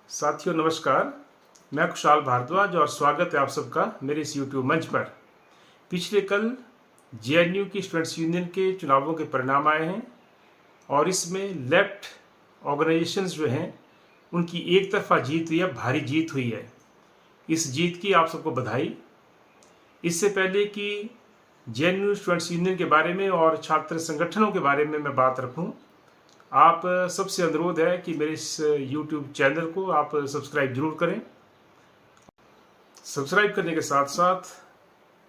साथियों नमस्कार। मैं कुशाल भारद्वाज और स्वागत है आप सबका मेरे इस यूट्यूब मंच पर। पिछले कल जेएनयू की स्टूडेंट्स यूनियन के चुनावों के परिणाम आए हैं और इसमें लेफ्ट ऑर्गेनाइजेशंस जो हैं उनकी एक तरफा जीत हुई है, भारी जीत हुई है। इस जीत की आप सबको बधाई। इससे पहले कि जेएनयू स्टूडेंट्स यूनियन के बारे में और छात्र संगठनों के बारे में मैं बात रखूं, आप सबसे अनुरोध है कि मेरे इस YouTube चैनल को आप सब्सक्राइब जरूर करें। सब्सक्राइब करने के साथ साथ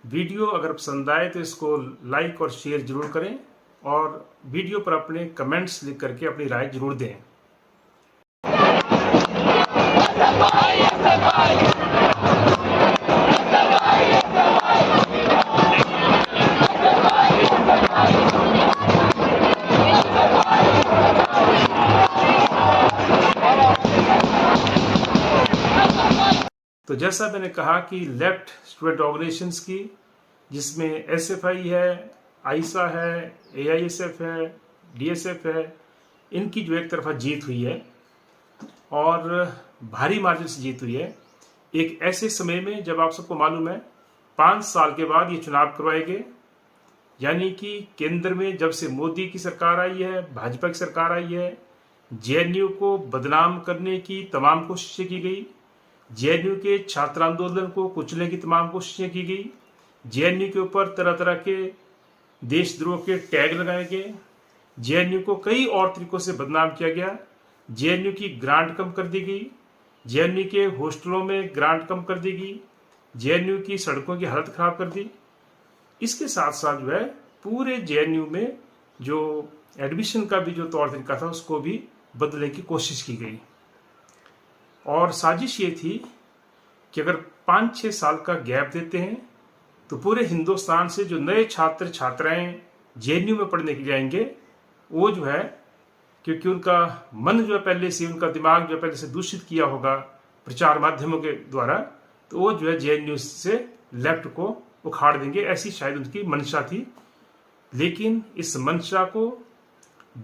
वीडियो अगर पसंद आए तो इसको लाइक और शेयर जरूर करें और वीडियो पर अपने कमेंट्स लिख करके अपनी राय जरूर दें। तो जैसा मैंने कहा कि लेफ्ट स्टूडेंट ऑर्गेनाइजेशंस की, जिसमें एसएफआई है, आईसा है, एआईएसएफ है, डीएसएफ है, इनकी जो एक तरफा जीत हुई है और भारी मार्जिन से जीत हुई है। एक ऐसे समय में जब आप सबको मालूम है 5 साल के बाद ये चुनाव करवाए गए, यानी कि केंद्र में जब से मोदी की सरकार आई है, भाजपा की सरकार आई है, जेएनयू को बदनाम करने की तमाम कोशिशें की गई, जेएनयू के छात्र आंदोलन को कुचलने की तमाम कोशिशें की गई, जेएनयू के ऊपर तरह तरह के देशद्रोह के टैग लगाए गए, जेएनयू को कई और तरीकों से बदनाम किया गया, जेएनयू की ग्रांट कम कर दी गई, जेएनयू के हॉस्टलों में ग्रांट कम कर दी गई, जेएनयू की सड़कों की हालत खराब कर दी। इसके साथ साथ जो है पूरे जेएनयू में जो एडमिशन का भी जो तौर तरीका था उसको भी बदलने की कोशिश की गई और साजिश ये थी कि अगर 5-6 साल का गैप देते हैं तो पूरे हिंदुस्तान से जो नए छात्र छात्राएं जेएनयू में पढ़ने के लिए आएंगे, वो जो है क्योंकि उनका मन जो है पहले से, उनका दिमाग जो है पहले से दूषित किया होगा प्रचार माध्यमों के द्वारा, तो वो जो है जेएनयू से लेफ्ट को उखाड़ देंगे, ऐसी शायद उनकी मंशा थी। लेकिन इस मंशा को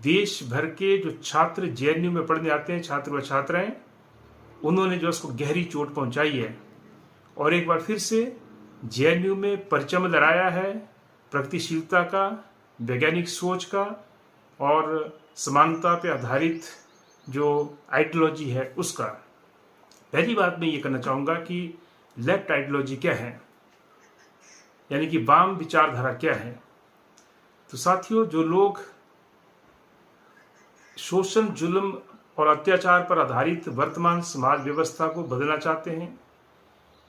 देश भर के जो छात्र जेएनयू में पढ़ने आते हैं, छात्र व छात्राएं, उन्होंने जो उसको गहरी चोट पहुंचाई है और एक बार फिर से जेएनयू में परचम लहराया है प्रगतिशीलता का, वैज्ञानिक सोच का और समानता पे आधारित जो आइडियोलॉजी है उसका। पहली बात मैं ये करना चाहूँगा कि लेफ्ट आइडियोलॉजी क्या है, यानी कि वाम विचारधारा क्या है। तो साथियों, जो लोग शोषण, जुल्म और अत्याचार पर आधारित वर्तमान समाज व्यवस्था को बदलना चाहते हैं,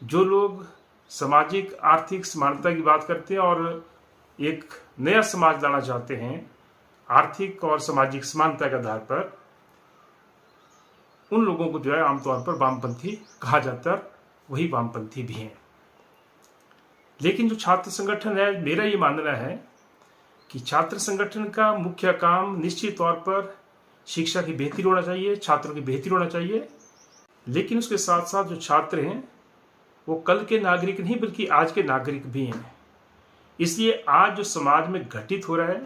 जो लोग सामाजिक आर्थिक समानता की बात करते हैं और एक नया समाज लाना चाहते हैं आर्थिक और सामाजिक समानता के आधार पर, उन लोगों को जो है आमतौर पर वामपंथी कहा जाता है, वही वामपंथी भी हैं। लेकिन जो छात्र संगठन है, मेरा ये मानना है कि छात्र संगठन का मुख्य काम निश्चित तौर पर शिक्षा की बेहतरी होना चाहिए, छात्रों की बेहतरी होना चाहिए। लेकिन उसके साथ साथ जो छात्र हैं वो कल के नागरिक नहीं बल्कि आज के नागरिक भी हैं। इसलिए आज जो समाज में घटित हो रहा है,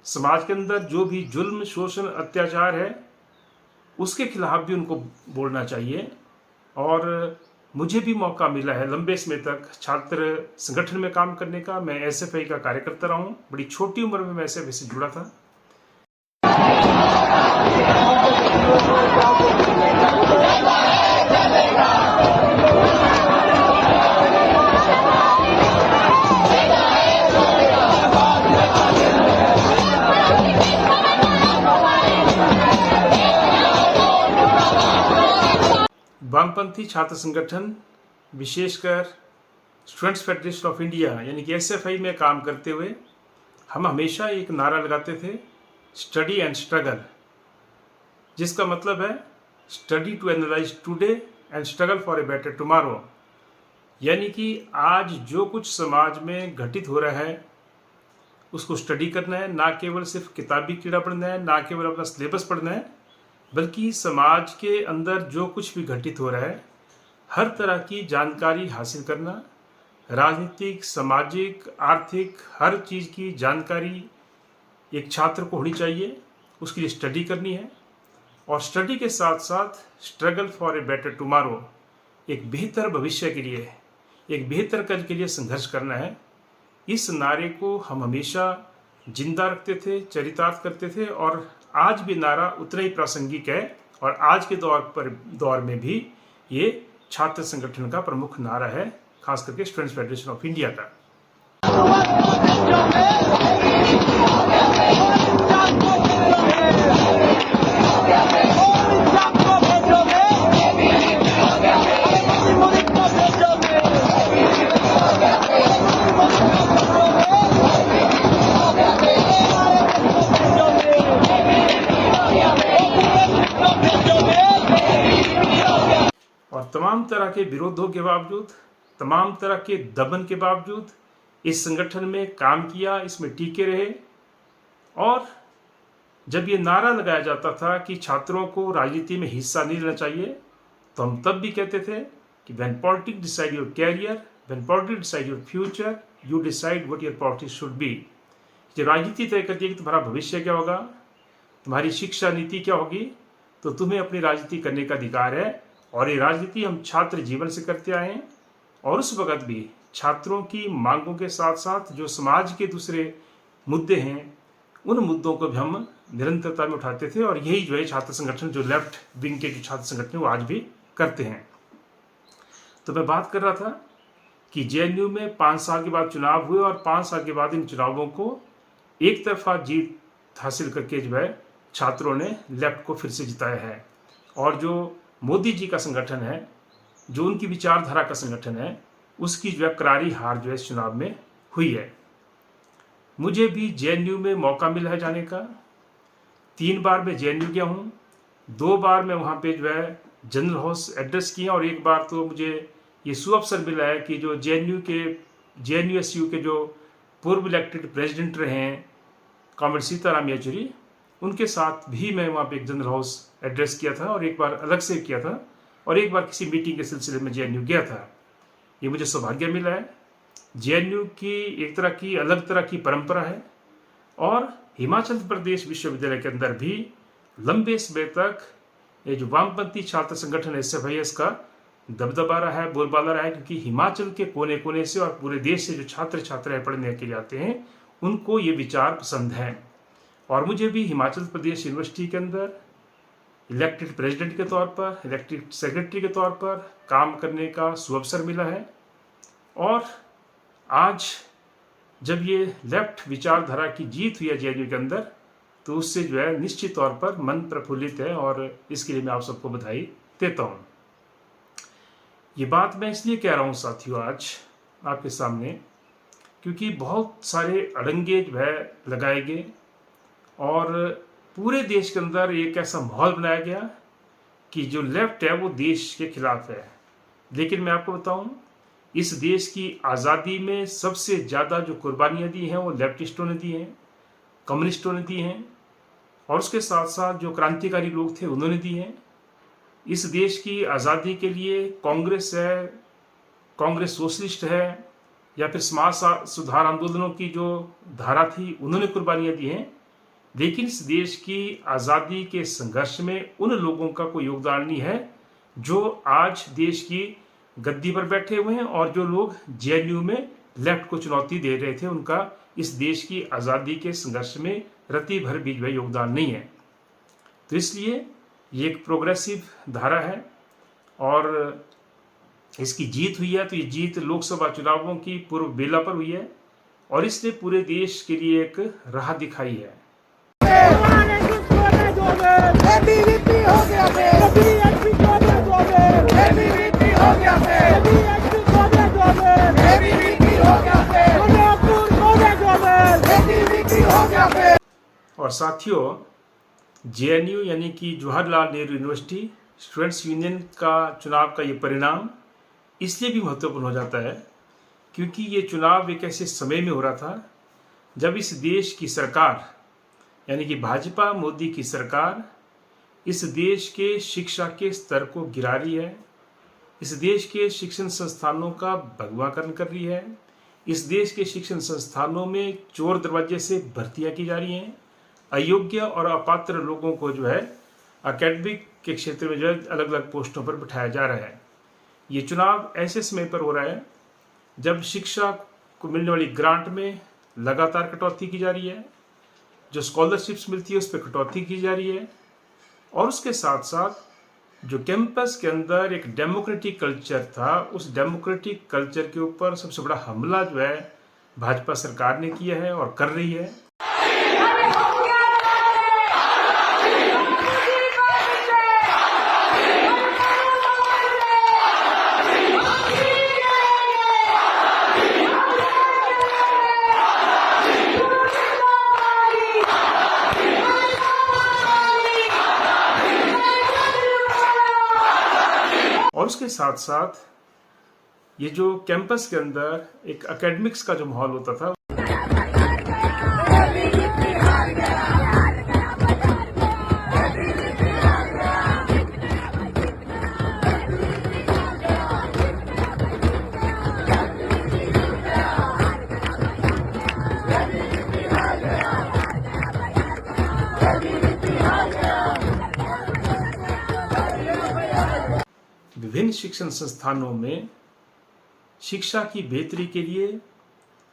समाज के अंदर जो भी जुल्म, शोषण, अत्याचार है, उसके खिलाफ भी उनको बोलना चाहिए। और मुझे भी मौका मिला है लंबे समय तक छात्र संगठन में काम करने का। मैं एसएफआई का कार्यकर्ता रहा हूँ, बड़ी छोटी उम्र में मैं एसएफआई से जुड़ा था। वामपंथी छात्र संगठन, विशेषकर स्टूडेंट्स फेडरेशन ऑफ इंडिया यानी कि एसएफआई में काम करते हुए हम हमेशा एक नारा लगाते थे, स्टडी एंड स्ट्रगल, जिसका मतलब है study to analyse today and struggle for a better tomorrow. यानी कि आज जो कुछ समाज में घटित हो रहा है उसको स्टडी करना है, ना केवल सिर्फ किताबी कीड़ा पढ़ना है, ना केवल अपना सिलेबस पढ़ना है, बल्कि समाज के अंदर जो कुछ भी घटित हो रहा है हर तरह की जानकारी हासिल करना, राजनीतिक, सामाजिक, आर्थिक, हर चीज़ की जानकारी एक छात्र को होनी चाहिए, उसके लिए स्टडी करनी है। और स्टडी के साथ साथ struggle for a better tomorrow, एक बेहतर भविष्य के लिए, एक बेहतर कल के लिए संघर्ष करना है। इस नारे को हम हमेशा जिंदा रखते थे, चरितार्थ करते थे और आज भी नारा उतना ही प्रासंगिक है और आज के दौर में भी ये छात्र संगठन का प्रमुख नारा है, खास करके स्टूडेंट्स फेडरेशन ऑफ इंडिया का। और तमाम तरह के विरोधों के बावजूद, तमाम तरह के दमन के बावजूद इस संगठन में काम किया, इसमें टिके रहे। और जब ये नारा लगाया जाता था कि छात्रों को राजनीति में हिस्सा नहीं लेना चाहिए, तो हम तब भी कहते थे कि when politics decide your career, when politics decide your future, you decide what your politics should be. जब राजनीति तय करती है कि तुम्हारा भविष्य क्या होगा, तुम्हारी शिक्षा नीति क्या होगी, तो तुम्हें अपनी राजनीति करने का अधिकार है। और ये राजनीति हम छात्र जीवन से करते आए हैं और उस वक्त भी छात्रों की मांगों के साथ साथ जो समाज के दूसरे मुद्दे हैं, उन मुद्दों को भी हम निरंतरता में उठाते थे। और यही जो है छात्र संगठन, जो लेफ्ट विंग के जो छात्र संगठन वो आज भी करते हैं। तो मैं बात कर रहा था कि जेएनयू में 5 साल के बाद चुनाव हुए और 5 साल के बाद इन चुनावों को एक तरफा जीत हासिल करके जो है छात्रों ने लेफ्ट को फिर से जिताया है। और जो मोदी जी का संगठन है, जो उनकी विचारधारा का संगठन है, उसकी जो है करारी हार जो है इस चुनाव में हुई है। मुझे भी जेएनयू में मौका मिला है जाने का। 3 बार मैं जेएनयू गया हूँ। 2 बार मैं वहाँ पे जो है जनरल हाउस एड्रेस किया और एक बार तो मुझे ये सुअवसर मिला है कि जो जेएनयूएसयू के जो पूर्व इलेक्टेड प्रेसिडेंट रहे हैं कॉमरेड सीताराम येचुरी, उनके साथ भी मैं वहाँ पे एक जनरल हाउस एड्रेस किया था और एक बार अलग से किया था और एक बार किसी मीटिंग के सिलसिले में जेएनयू गया था। ये मुझे सौभाग्य मिला है। जेएनयू की एक तरह की अलग तरह की परंपरा है और हिमाचल प्रदेश विश्वविद्यालय के अंदर भी लंबे समय तक ये जो वामपंथी छात्र संगठन एसएफआईएस का दबदबा रहा है, बोलबाला रहा है, क्योंकि हिमाचल के कोने कोने से और पूरे देश से जो छात्र छात्राएं पढ़ने के लिए आते हैं, उनको ये विचार पसंद है। और मुझे भी हिमाचल प्रदेश यूनिवर्सिटी के अंदर इलेक्टेड प्रेसिडेंट के तौर पर, इलेक्टेड सेक्रेटरी के तौर पर काम करने का सुअवसर मिला है। और आज जब ये लेफ्ट विचारधारा की जीत हुई है जेएनयू के अंदर, तो उससे जो है निश्चित तौर पर मन प्रफुल्लित है और इसके लिए मैं आप सबको बधाई देता हूँ। ये बात मैं इसलिए कह रहा हूँ साथियों आज आपके सामने, क्योंकि बहुत सारे अड़ंगे जो है लगाए गए और पूरे देश के अंदर एक ऐसा माहौल बनाया गया कि जो लेफ्ट है वो देश के खिलाफ है। लेकिन मैं आपको बताऊं, इस देश की आज़ादी में सबसे ज़्यादा जो कुर्बानियाँ दी हैं वो लेफ्टिस्टों ने दी हैं, कम्युनिस्टों ने दी हैं और उसके साथ साथ जो क्रांतिकारी लोग थे उन्होंने दी हैं। इस देश की आज़ादी के लिए कांग्रेस है, कांग्रेस सोशलिस्ट है या फिर समाज सुधार आंदोलनों की जो धारा थी उन्होंने कुर्बानियाँ दी हैं। लेकिन इस देश की आज़ादी के संघर्ष में उन लोगों का कोई योगदान नहीं है जो आज देश की गद्दी पर बैठे हुए हैं और जो लोग जेएनयू में लेफ्ट को चुनौती दे रहे थे, उनका इस देश की आज़ादी के संघर्ष में रत्ती भर भी जो है योगदान नहीं है। तो इसलिए ये एक प्रोग्रेसिव धारा है और इसकी जीत हुई है। तो ये जीत लोकसभा चुनावों की पूर्व बेला पर हुई है और इसने पूरे देश के लिए एक राह दिखाई है। और साथियों, जेएनयू यानी कि Jawaharlal Nehru university students union का चुनाव का ये परिणाम इसलिए भी महत्वपूर्ण हो जाता है क्योंकि ये चुनाव एक ऐसे समय में हो रहा था जब इस देश की सरकार यानी कि भाजपा मोदी की सरकार इस देश के शिक्षा के स्तर को गिरा रही है, इस देश के शिक्षण संस्थानों का भगवाकरण कर रही है, इस देश के शिक्षण संस्थानों में चोर दरवाजे से भर्तियां की जा रही हैं, अयोग्य और अपात्र लोगों को जो है एकेडमिक के क्षेत्र में जो है अलग अलग पोस्टों पर बिठाया जा रहा है। ये चुनाव ऐसे समय पर हो रहा है जब शिक्षा को मिलने वाली ग्रांट में लगातार कटौती की जा रही है, जो स्कॉलरशिप्स मिलती है उस पर कटौती की जा रही है, और उसके साथ साथ जो कैंपस के अंदर एक डेमोक्रेटिक कल्चर था, उस डेमोक्रेटिक कल्चर के ऊपर सबसे बड़ा हमला जो है भाजपा सरकार ने किया है और कर रही है। और उसके साथ साथ ये जो कैंपस के अंदर एक एकेडमिक्स का जो माहौल होता था, विभिन्न शिक्षण संस्थानों में शिक्षा की बेहतरी के लिए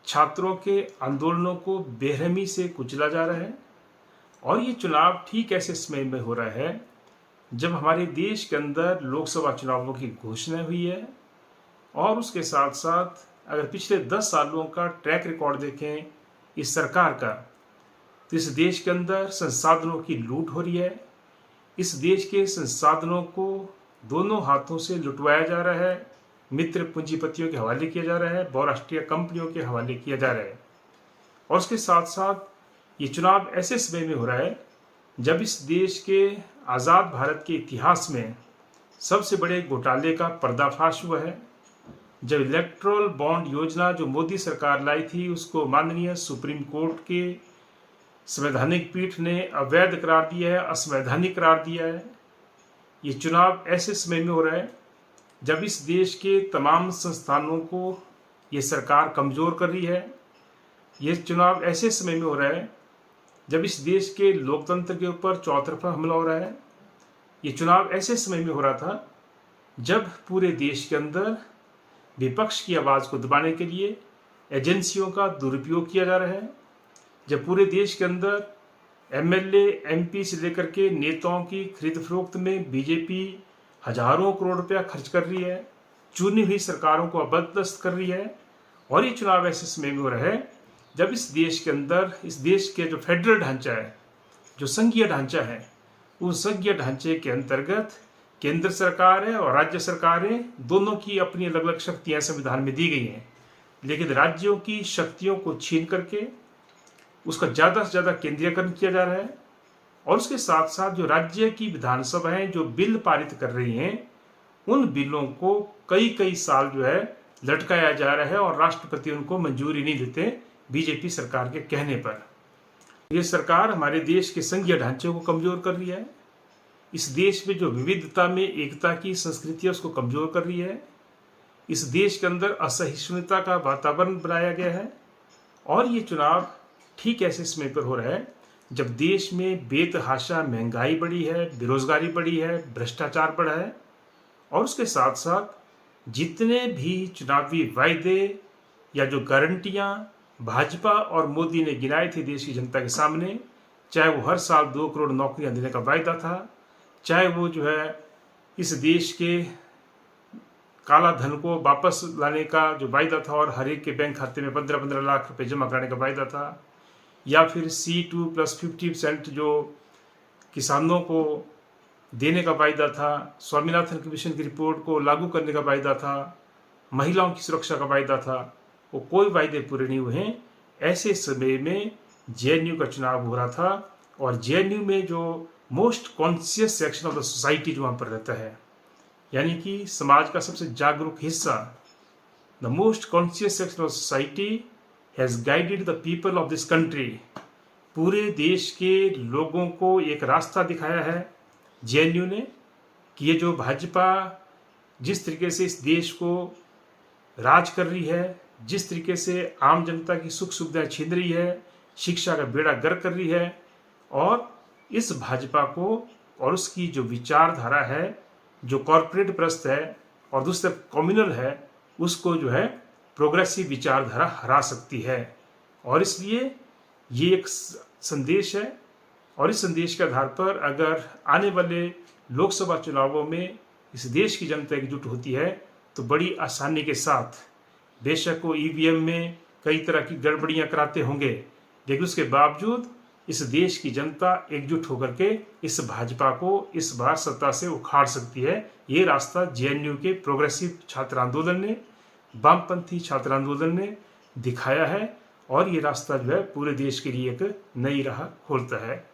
छात्रों के आंदोलनों को बेरहमी से कुचला जा रहा है। और ये चुनाव ठीक ऐसे समय में हो रहा है जब हमारे देश के अंदर लोकसभा चुनावों की घोषणा हुई है, और उसके साथ साथ अगर पिछले 10 सालों का ट्रैक रिकॉर्ड देखें इस सरकार का, तो इस देश के अंदर संसाधनों की लूट हो रही है। इस देश के संसाधनों को दोनों हाथों से लुटवाया जा रहा है, मित्र पूंजीपतियों के हवाले किया जा रहा है, बहुराष्ट्रीय कंपनियों के हवाले किया जा रहा है। और उसके साथ साथ ये चुनाव ऐसे समय में हो रहा है जब इस देश के आज़ाद भारत के इतिहास में सबसे बड़े घोटाले का पर्दाफाश हुआ है, जब इलेक्ट्रोल बॉन्ड योजना जो मोदी सरकार लाई थी उसको माननीय सुप्रीम कोर्ट के संवैधानिक पीठ ने अवैध करार दिया है, असंवैधानिक करार दिया है। ये चुनाव ऐसे समय में हो रहा है जब इस देश के तमाम संस्थानों को ये सरकार कमज़ोर कर रही है। ये चुनाव ऐसे समय में हो रहा है जब इस देश के लोकतंत्र के ऊपर चौतरफा हमला हो रहा है। ये चुनाव ऐसे समय में हो रहा था जब पूरे देश के अंदर विपक्ष की आवाज़ को दबाने के लिए एजेंसियों का दुरुपयोग किया जा रहा है, जब पूरे देश के अंदर एमएलए एमपी से लेकर के नेताओं की खरीद फरोख्त में बीजेपी हजारों करोड़ रुपया खर्च कर रही है, चुनी हुई सरकारों को अबदस्त कर रही है। और ये चुनाव ऐसे समय में हो रहा है जब इस देश के अंदर, इस देश के जो फेडरल ढांचा है, जो संघीय ढांचा है, उस संघीय ढांचे के अंतर्गत केंद्र सरकार है और राज्य सरकारें दोनों की अपनी अलग अलग शक्तियां संविधान में दी गई हैं, लेकिन राज्यों की शक्तियों को छीन करके उसका ज़्यादा से ज़्यादा केंद्रीयकरण किया जा रहा है। और उसके साथ साथ जो राज्य की विधानसभाएं जो बिल पारित कर रही हैं, उन बिलों को कई कई साल जो है लटकाया जा रहा है और राष्ट्रपति उनको मंजूरी नहीं देते बीजेपी सरकार के कहने पर। ये सरकार हमारे देश के संघीय ढांचे को कमज़ोर कर रही है, इस देश में जो विविधता में एकता की संस्कृति है उसको कमज़ोर कर रही है, इस देश के अंदर असहिष्णुता का वातावरण बनाया गया है। और ये चुनाव ठीक ऐसे समय पर हो रहा है जब देश में बेतहाशा महंगाई बढ़ी है, बेरोजगारी बढ़ी है, भ्रष्टाचार बढ़ा है। और उसके साथ साथ जितने भी चुनावी वायदे या जो गारंटियां भाजपा और मोदी ने गिनाए थे देश की जनता के सामने, चाहे वो हर साल 2 करोड़ नौकरियां देने का वायदा था, चाहे वो जो है इस देश के काला धन को वापस लाने का जो वायदा था और हर एक के बैंक खाते में 15-15 लाख रुपए जमा कराने का वायदा था, या फिर C2+50% जो किसानों को देने का वायदा था, स्वामीनाथन कमीशन की रिपोर्ट को लागू करने का वायदा था, महिलाओं की सुरक्षा का वायदा था, वो कोई वायदे पूरे नहीं हुए हैं। ऐसे समय में JNU का चुनाव हो रहा था और JNU में जो most conscious section of the society जो वहाँ पर रहता है, यानी कि समाज का सबसे जागरूक हिस्सा, the most conscious section of society has guided the people of this country, पूरे देश के लोगों को एक रास्ता दिखाया है JNU ने कि ये जो भाजपा जिस तरीके से इस देश को राज कर रही है, जिस तरीके से आम जनता की सुख सुविधाएं छीन रही है, शिक्षा का बेड़ा गर्क कर रही है, और इस भाजपा को और उसकी जो विचारधारा है, जो कॉरपोरेट प्रस्त है और दूसरा कम्युनल है, उसको जो है प्रोग्रेसिव विचारधारा हरा सकती है। और इसलिए ये एक संदेश है, और इस संदेश के आधार पर अगर आने वाले लोकसभा चुनावों में इस देश की जनता एकजुट होती है तो बड़ी आसानी के साथ, बेशक वो ईवीएम में कई तरह की गड़बड़ियां कराते होंगे, लेकिन उसके बावजूद इस देश की जनता एकजुट होकर के इस भाजपा को इस बार सत्ता से उखाड़ सकती है। ये रास्ता जेएनयू के प्रोग्रेसिव छात्र आंदोलन ने, वामपंथी छात्र आंदोलन ने दिखाया है, और ये रास्ता जो है पूरे देश के लिए एक नई राह खोलता है।